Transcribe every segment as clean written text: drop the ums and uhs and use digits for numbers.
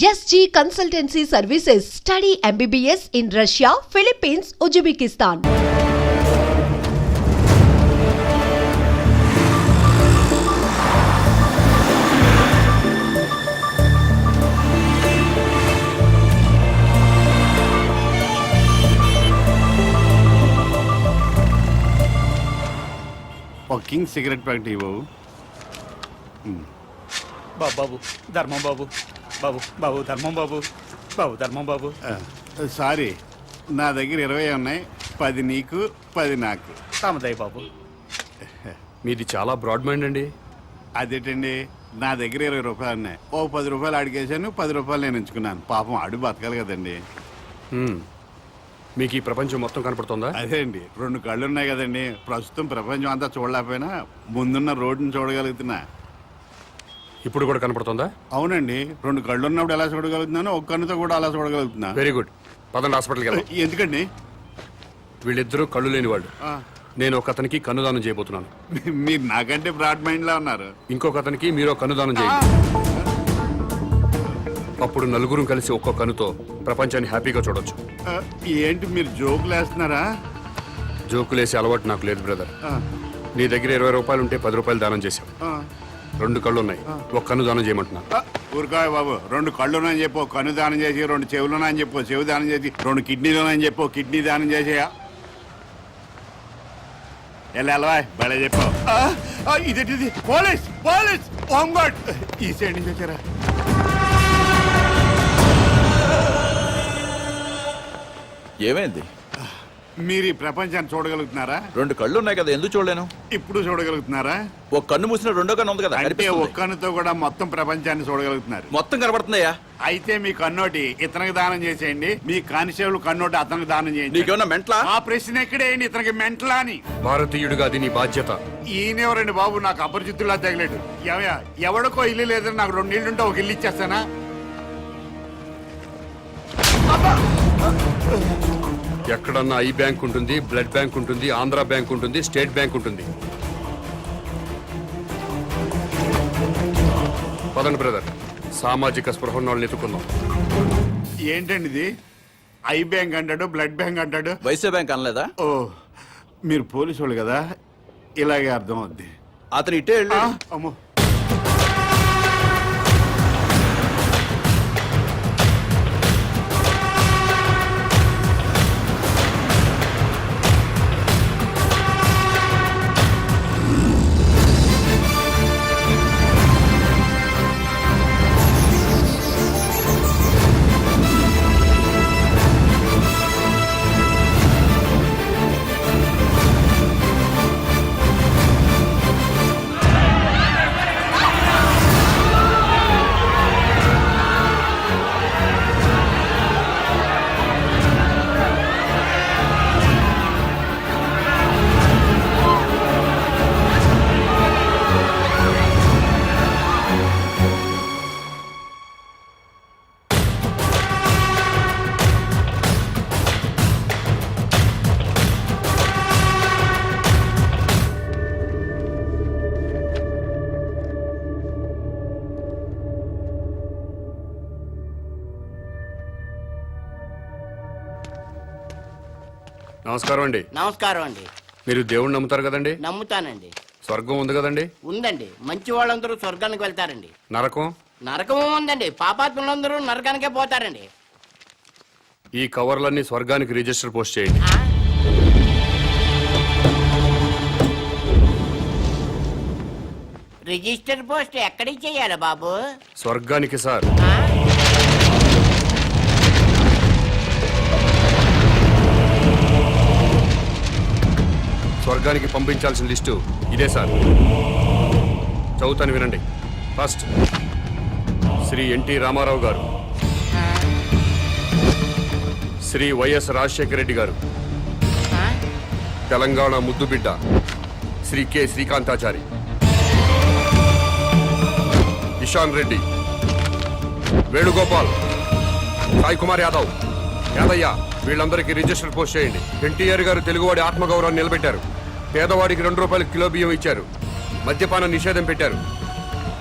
SG Consultancy Services. Study MBBS in Russia, Philippines, Uzbekistan. ఒక king cigarette packet ఇవ్వవు. బాబు ధర్మం బాబు బాబు బాబు ధర్మం బాబు బాబు ధర్మం బాబు. సారీ, నా దగ్గర 20 ఉన్నాయి. 10 నీకు, 10 నాకు. తామదయ్య బాబు. మీది చాలా బ్రాడ్ మైండ్ అండి. అదేంటండి, నా దగ్గర 20 రూపాయలు ఉన్నాయి. ఓ 10 రూపాయలు అడిగేశాను, 10 రూపాయలు నేను ఉంచుకున్నాను. పాపం అడుగు బతకాలి కదండి. మీకు ఈ ప్రపంచం మొత్తం కనపడుతుందా? అదే అండి, 2 కళ్ళు ఉన్నాయి కదండి. ప్రస్తుతం ప్రపంచం అంతా చూడలేకపోయినా ముందున్న రోడ్డుని చూడగలుగుతున్నా. ఇప్పుడు కూడా కనపడుతుందా? అవునండి, 2 కళ్ళు ఉన్నప్పుడు ఎలా చూడగలుగుతున్నాను, ఒక కన్నుతో కూడా అలా చూడగలుగుతున్నా. Very good. పదండి హాస్పిటల్కి వెళ్దాం. ఎందుకండి? వీళ్ళిద్దరూ కళ్ళు లేని వాళ్ళు. నేను ఒక అతనికి కన్నుదానం చేయబోతున్నాను. మీరు నాకంటే బ్రాడ్ మైండ్ లా ఉన్నారు. ఇంకొక అతనికి మీరు కన్నుదానం చేయండి. అప్పుడు నలుగురు కలిసి ఒక్కో కన్నుతో ప్రపంచాన్ని హ్యాపీగా చూడొచ్చు. ఏంటి మీరు జోకులు వేస్తున్నారా? జోకులేసే అలవాటు నాకు లేదు బ్రదర్. నీ దగ్గర 20 రూపాయలు ఉంటే 10 రూపాయలు దానం చేశావు. 2 కళ్ళు ఉన్నాయి, ఒక కన్ను దానం చేయమంటున్నా. ఊరుకాయ బాబు, 2 కళ్ళున్నాయని చెప్పు కన్ను దానం చేసి, 2 చెవులున్నాయని చెప్పు చెవు దానం చేసి, 2 కిడ్నీలున్నాయని చెప్పు కిడ్నీ దానం చేసేయా. ఎలా బలే చెప్పావు. ఇదేంటిది? పోలీస్ పోలీస్ హోంగార్డ్ ఈ సైడ్ నుంచి వచ్చారా? ఏమైంది? మీరు ఈ ప్రపంచాన్ని చూడగలుగుతున్నారా? 2 కళ్ళు ఉన్నాయి కదా, ఎందుకు చూడలేను? ఇప్పుడు చూడగలుగుతున్నారా? ఒక కన్ను మూసిన రెండో కన్ను ఉంది కదా, అంటే ఒక్క కన్నుతో కూడా మొత్తం ప్రపంచాన్ని చూడగలుగుతున్నారు. మొత్తం కనబడుతున్నాయా? అయితే మీ కన్నోటి ఇతనికి దానం చేసేయండి, మీ కానిస్టేబుల్ కన్నోటి అతనికి దానం చేయండి. నీకేమన్నా మెంట్లా? ఆ ప్రశ్న ఎక్కడేయండి, ఇతనికి మెంటలా అని. భారతీయుడిగా అది నీ బాధ్యత. ఈయనెవరండి బాబు, నాకు అపరిచితులా తగిలేడు. ఎవడికో ఇల్లు లేదని నాకు 2 ఇల్లుంటే ఒక ఇల్లు ఇచ్చేస్తానా? ఎక్కడన్నా ఐ బ్యాంక్ ఉంటుంది, బ్లడ్ బ్యాంక్ ఉంటుంది, ఆంధ్ర బ్యాంక్ ఉంటుంది, స్టేట్ బ్యాంక్ ఉంటుంది. పదండి బ్రదర్, సామాజిక స్పృహ ఉన్న వాళ్ళని ఎత్తుకుందాం. ఏంటండి ఇది? ఐ బ్యాంక్ అంటాడు, బ్లడ్ బ్యాంక్ అంటాడు. వైశ్య బ్యాంక్ అనలేదా? ఓ, మీరు పోలీసు వాళ్ళు కదా, ఇలాగే అర్థం అవుద్ది. అతను ఇటే వెళ్ళి. అమ్మో, నమస్కారం అండి. నమస్కారం అండి. మీరు దేవుణ్ణి నమ్ముతారు కదండి? నమ్ముతానండి. స్వర్గం ఉంది కదండి? ఉందండి. మంచి వాళ్ళందరూ స్వర్గానికి వెళ్తారండి. నరకం? నరకం ఉందండి. పాపాత్ములందరూ నరకానికే పోతారండి. ఈ కవర్లన్నీ స్వర్గానికి రిజిస్టర్ పోస్ట్ చేయండి. రిజిస్టర్ పోస్ట్ ఎక్కడికి చెయ్యాలి బాబు? స్వర్గానికి సార్. స్వర్గానికి పంపించాల్సిన లిస్టు ఇదే సార్. చదువుతాను వినండి. ఫస్ట్ శ్రీ ఎన్టీ రామారావు గారు, శ్రీ వైఎస్ రాజశేఖర రెడ్డి గారు, తెలంగాణ ముద్దుబిడ్డ శ్రీ కె శ్రీకాంతాచారి, ఇషాన్ రెడ్డి, వేణుగోపాల్, సాయి కుమార్ యాదవ్, యాదయ్య, వీళ్ళందరికీ రిజిస్టర్ పోస్ట్ చేయండి. ఎన్టీఆర్ గారు తెలుగువాడి ఆత్మగౌరవాన్ని నిలబెట్టారు. పేదవాడికి 2 రూపాయలు కిలో బియ్యం ఇచ్చారు. మద్యపాన నిషేధం పెట్టారు.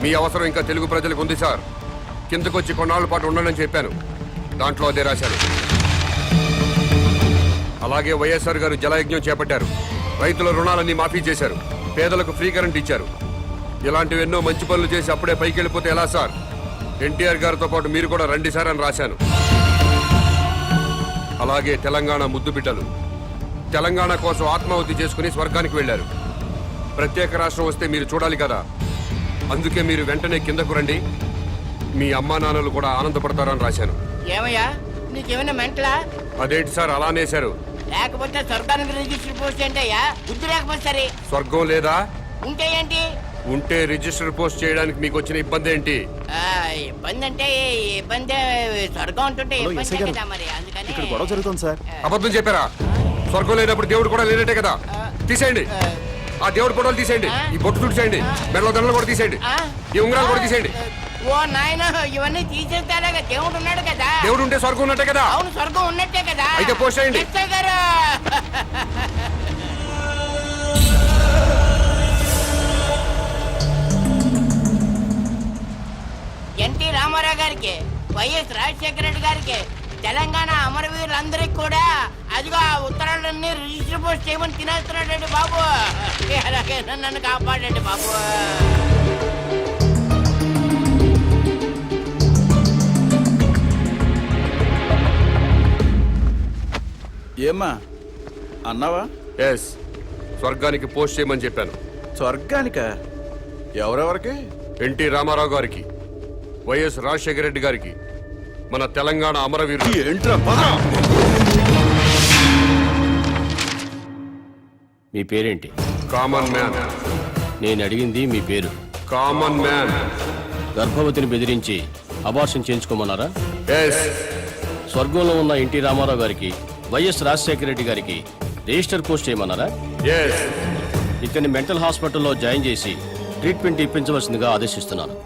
మీ అవసరం ఇంకా తెలుగు ప్రజలకు ఉంది సార్. కిందకొచ్చి కొన్నాళ్ళ పాటు ఉండనని చెప్పాను. దాంట్లో అదే రాశాను. అలాగే వైఎస్ఆర్ గారు జలయజ్ఞం చేపట్టారు. రైతుల రుణాలన్నీ మాఫీ చేశారు. పేదలకు ఫ్రీ కరెంట్ ఇచ్చారు. ఇలాంటివి ఎన్నో మంచి పనులు చేసి అప్పుడే పైకి వెళ్ళిపోతే ఎలా సార్? ఎన్టీఆర్ గారితో పాటు మీరు కూడా రండి సార్ అని రాశాను. అలాగే తెలంగాణ ముద్దు బిడ్డలు తెలంగాణ కోసం ఆత్మాహుతి చేసుకుని స్వర్గానికి వెళ్లారు. ప్రత్యేక రాష్ట్రం వస్తే మీరు చూడాలి కదా, అందుకే మీరు వెంటనే కిందకు రండి. మీ అమ్మా నాన్నలు కూడా ఆనందపడతారని రాశాను. ఏమయ్యా నీకేమైనా మెంటలా? అదేంటి సార్ అలా అనేశారు? లేకపోతే స్వర్గానికి రిజిస్టర్ పోస్ట్ ఏంటయ్యా? బుద్ధి లేకపోతే సరే. స్వర్గం లేదా? ఉంటే ఏంటి? ఉంటే రిజిస్టర్ పోస్ట్ చేయడానికి మీకు వచ్చిన ఇబ్బంది ఏంటి? ఇబ్బంది అంటే ఇబ్బంది, స్వర్గం ఉంటుంటే ఇబ్బంది కదా మరి, అందుకని ఇక్కడ గొడవ జరుగుతుంది సార్. అబద్ధం చెప్పారా? స్వర్గం లేనప్పుడు దేవుడు కూడా లేనట్టే కదా. తీసేయండి ఆ దేవుడు ఫోటోలు, తీసేయండి ఈ బొట్టు తుడిచేయండి, మెడలో దండలు కూడా తీసేయండి, ఈ ఉంగరాలు కూడా తీసేయండి. ఓ నాయన, ఇవన్నీ తీసేస్తారా? దేవుడు ఉన్నాడు కదా. దేవుడు ఉంటే స్వర్గం ఉన్నట్టే కదా. అవును, స్వర్గం ఉన్నట్టే కదా. అయితే పోస్ట్ చేయండి. ఎస్ఐ గారు, ఎన్టీ రామారావు గారికి, వైఎస్ రాజశేఖర రెడ్డి గారికి, తెలంగాణ అమరవీరులందరికీ కూడా అదిగో ఆ ఉత్తరాలన్నీ రిజిస్టర్ పోస్ట్ చేయమని తినేస్తున్నాడండి బాబు. అలాగే నన్ను కాపాడండి బాబు. ఏమ్మా అన్నావా? ఎస్, స్వర్గానికి పోస్ట్ చేయమని చెప్పాను. స్వర్గానిక? ఎవరెవరికి? ఎన్టీ రామారావు గారికి, వైఎస్ రాజశేఖర రెడ్డి గారికి, మన తెలంగాణ అమరవీరులు. ఏంట్రా మీ పేరేంటి? Common man. నేను అడిగింది మీ పేరు. Common man. గర్భవతిని బెదిరించి అబార్షన్ చేయించుకోమన్నారా? ఎస్. స్వర్గంలో ఉన్న ఎన్టీ రామారావు గారికి, వైఎస్ రాజశేఖర రెడ్డి గారికి రిజిస్టర్ పోస్ట్ చేయమన్నారా? ఎస్. ఇతన్ని మెంటల్ హాస్పిటల్లో జాయిన్ చేసి ట్రీట్మెంట్ ఇప్పించవలసిందిగా ఆదేశిస్తున్నాను.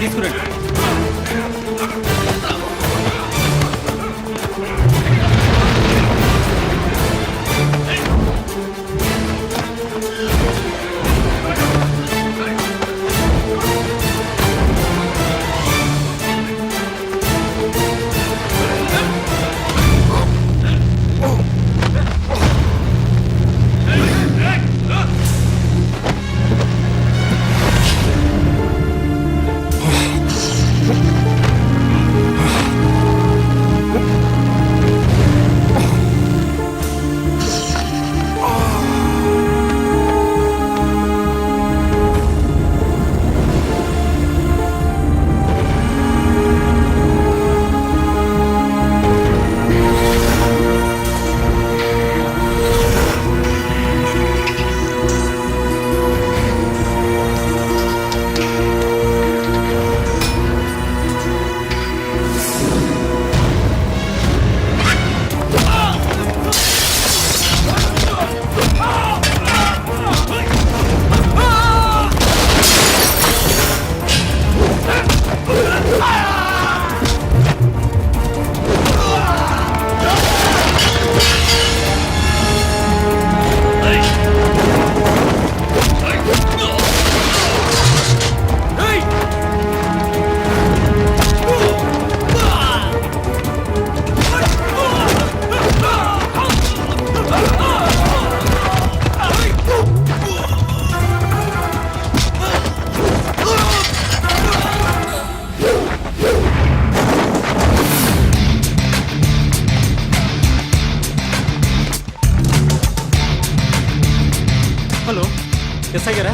తీసుకురండి. హలో, ఎస్ఐ గారా?